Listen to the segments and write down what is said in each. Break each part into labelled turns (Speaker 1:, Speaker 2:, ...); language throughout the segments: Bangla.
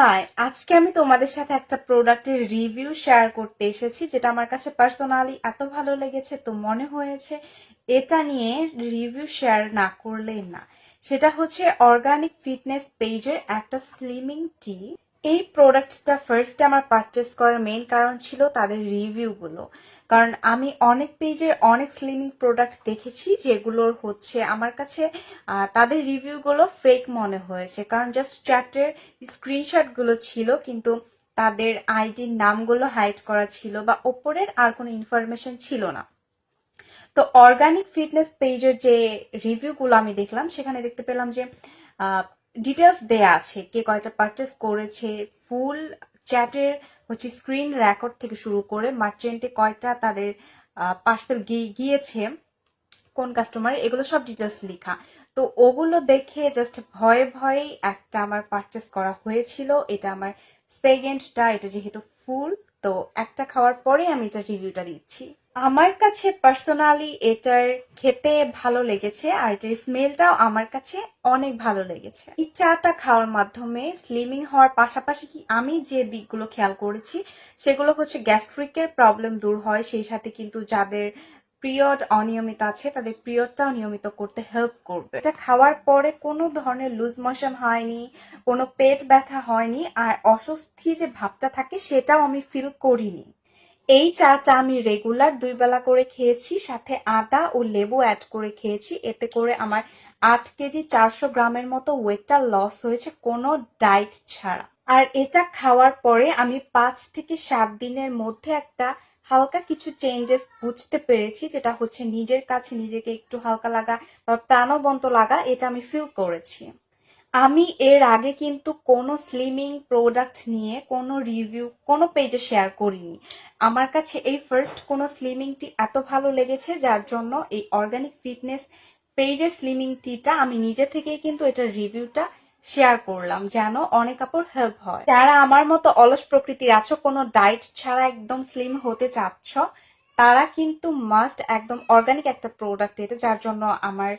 Speaker 1: হাই, আজকে আমি তোমাদের সাথে একটা প্রোডাক্টের রিভিউ শেয়ার করতে এসেছি যেটা আমার কাছে পার্সোনালি এত ভালো লেগেছে তো মনে হয়েছে এটা নিয়ে রিভিউ শেয়ার না করলেই না। সেটা হচ্ছে অর্গানিক ফিটনেস পেজের একটা স্লিমিং টি। এই প্রোডাক্টটা ফার্স্টে আমার পারচেস করার মেইন কারণ ছিল তাদের রিভিউগুলো। কারণ আমি অনেক পেজের অনেক স্লিমিং প্রোডাক্ট দেখেছি যেগুলোর হচ্ছে আমার কাছে তাদের রিভিউগুলো ফেক মনে হয়েছে, কারণ জাস্ট চ্যাটের স্ক্রিনশটগুলো ছিল কিন্তু তাদের আইডির নামগুলো হাইড করা ছিল বা ওপরের আর কোনো ইনফরমেশন ছিল না। তো অর্গানিক ফিটনেস পেজের যে রিভিউগুলো আমি দেখলাম সেখানে দেখতে পেলাম যে ডিটেলস দেয়া আছে, কে কয়টা পারচেস করেছে, ফুল চ্যাটের হচ্ছে স্ক্রিন রেকর্ড থেকে শুরু করে মার্চেন্টে কয়টা তাদের পার্সেল গিয়েছে, কোন কাস্টমার, এগুলো সব ডিটেলস লেখা। তো ওগুলো দেখে জাস্ট ভয়ে ভয়ে একটা আমার পারচেস করা হয়েছিল। এটা আমার সেকেন্ডটা, এটা যেহেতু ফুল, তো একটা খাওয়ার পরে আমি এটা রিভিউটা দিচ্ছি। আমার কাছে পার্সোনালি এটার খেতে ভালো লেগেছে আর এটার স্মেলটাও আমার কাছে অনেক ভালো লেগেছে। এই চাটা খাওয়ার মাধ্যমে স্লিমিং হওয়ার পাশাপাশি কি আমি যে দিকগুলো খেয়াল করেছি সেগুলো হচ্ছে গ্যাস্ট্রিকের প্রবলেম দূর হয়, সেই সাথে কিন্তু যাদের পিরিয়ড অনিয়মিত আছে তাদের পিরিয়ডটাও নিয়মিত করতে হেল্প করবে। এটা খাওয়ার পরে কোনো ধরনের লুজ মোশন হয়নি, কোনো পেট ব্যথা হয়নি, আর অস্বস্তি যে ভাবটা থাকে সেটাও আমি ফিল করিনি। এই চাটা আমি রেগুলার 2 বেলা করে খেয়েছি, সাথে আদা ও লেবু অ্যাড করে খেয়েছি। এতে করে আমার 8 কেজি 400 গ্রামের মতো ওয়েটটা লস হয়েছে কোনো ডায়েট ছাড়া। আর এটা খাওয়ার পরে আমি 5 থেকে 7 দিনের মধ্যে একটা হালকা কিছু চেঞ্জেস বুঝতে পেরেছি, যেটা হচ্ছে নিজের কাছে নিজেকে একটু হালকা লাগা বা প্রাণবন্ত লাগা, এটা আমি ফিল করেছি। আমি এর আগে কিন্তু কোনো স্লিমিং প্রোডাক্ট নিয়ে কোনো রিভিউ কোনো পেজে শেয়ার করিনি। আমার কাছে এই ফার্স্ট কোনো স্লিমিং টি এত ভালো লেগেছে, যার জন্য এই অর্গানিক ফিটনেস পেজের স্লিমিং টিটা আমি নিজে থেকেই কিন্তু এটার রিভিউটা শেয়ার করলাম, যেন অনেক আপুর হেল্প হয়। যারা আমার মতো অলস প্রকৃতির আছো, কোনো ডায়েট ছাড়া একদম স্লিম হতে চাচ্ছ, তারা কিন্তু মাস্ট একদম অর্গানিক একটা প্রোডাক্ট এটা, যার জন্য আমার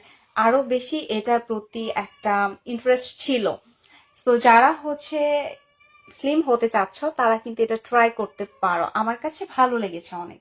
Speaker 1: আরো বেশি এটার প্রতি একটা ইন্টারেস্ট ছিল। তো যারা হচ্ছে স্লিম হতে চাচ্ছ তারা কিন্তু এটা ট্রাই করতে পারো, আমার কাছে ভালো লেগেছে অনেক।